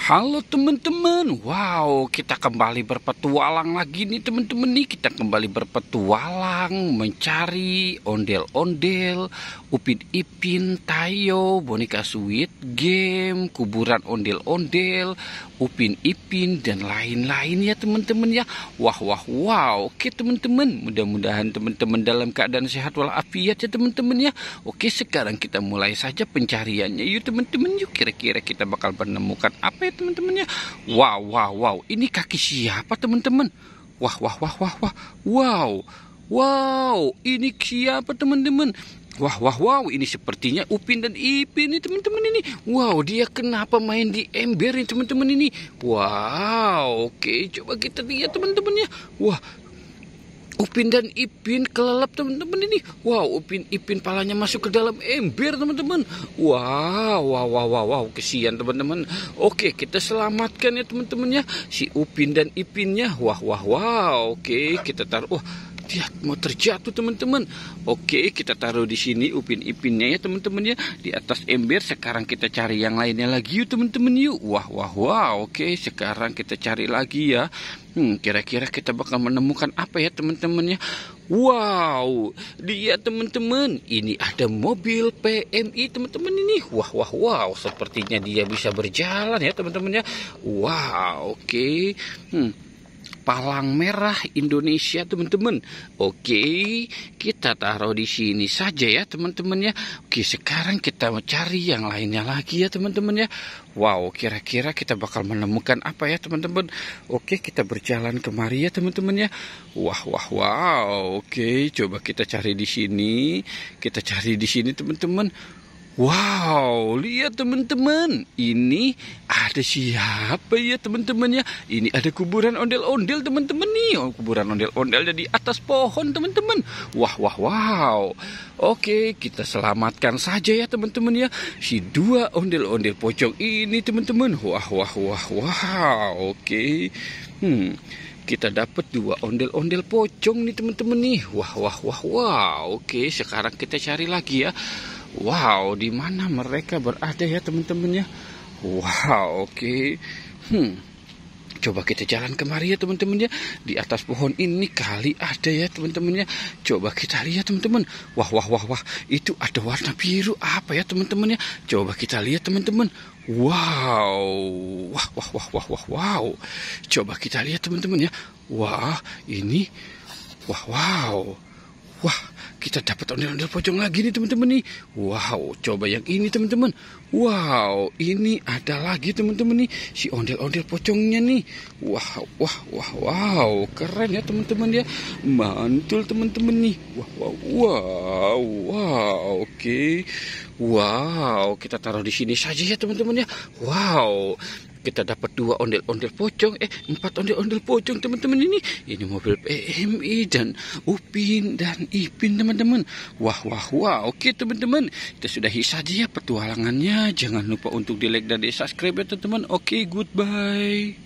Halo teman-teman, wow kita kembali berpetualang lagi nih teman-teman nih. Kita kembali berpetualang mencari ondel-ondel, Upin Ipin, Tayo, boneka Squid Game, kuburan ondel-ondel, Upin Ipin dan lain-lain ya teman-teman ya. Wah, oke teman-teman, mudah-mudahan teman-teman dalam keadaan sehat walafiat ya teman-teman ya. Oke, sekarang kita mulai saja pencariannya yuk teman-teman yuk. Kira-kira kita bakal menemukan apa ya teman-teman ya. Wow, ini kaki siapa teman-teman? Wow, ini siapa teman-teman? Wow, ini sepertinya Upin dan Ipin nih teman-teman ini. Wow, dia kenapa main di ember nih teman-teman ini? Wow, oke, coba kita lihat teman-teman ya. Wah, Upin dan Ipin kelelep teman-teman ini. Wow, Upin Ipin palanya masuk ke dalam ember teman-teman. Wow, kesian teman-teman. Oke, kita selamatkan ya teman-teman ya si Upin dan Ipinnya. Oke, kita taruh. Wah, dia mau terjatuh teman-teman. Oke, kita taruh di sini Upin Ipinnya ya teman-teman ya di atas ember. Sekarang kita cari yang lainnya lagi yuk teman-teman yuk. Oke, sekarang kita cari lagi ya. Kira-kira kita bakal menemukan apa ya teman-teman ya. Wow, dia teman-teman, ini ada mobil PMI teman-teman ini. Wow, sepertinya dia bisa berjalan ya teman-teman ya. Wow, oke. Palang merah Indonesia teman-teman. Oke, kita taruh di sini saja ya teman-teman ya. Oke, sekarang kita mau cari yang lainnya lagi ya teman-teman ya. Wow, kira-kira kita bakal menemukan apa ya teman-teman. Oke, kita berjalan kemari ya teman-teman ya. Wow, oke, coba kita cari di sini. Kita cari di sini teman-teman. Wow, lihat teman-teman, ini ada siapa ya teman-teman ya? Ini ada kuburan ondel-ondel teman-teman nih. Oh, kuburan ondel-ondel di atas pohon teman-teman. Wow. Oke, kita selamatkan saja ya teman-teman ya si dua ondel-ondel pocong ini teman-teman. Oke. Kita dapat dua ondel-ondel pocong nih teman-teman nih. Oke, sekarang kita cari lagi ya. Wow, di mana mereka berada ya teman-teman ya? Wow, oke. Coba kita jalan kemari ya teman-teman ya. Di atas pohon ini kali ada ya teman-teman ya. Coba kita lihat teman-teman. Wah, itu ada warna biru apa ya teman-teman ya? Coba kita lihat teman-teman. Wow. Coba kita lihat teman-teman ya. Wah, ini. Wow. Wah, kita dapat ondel-ondel pocong lagi nih teman-teman nih. Wow, coba yang ini teman-teman. Wow, ini ada lagi teman-teman nih si ondel-ondel pocongnya nih. Wow, keren ya teman-teman ya. Mantul teman-teman nih. Wow, oke. Wow, kita taruh di sini saja ya teman-teman ya. Wow. Kita dapat dua ondel-ondel pocong, 4 ondel-ondel pocong teman-teman ini. Ini mobil PMI dan Upin dan Ipin teman-teman. Wah, oke teman-teman. Kita sudahi saja ya petualangannya. Jangan lupa untuk di like dan di subscribe ya teman-teman. Oke, goodbye.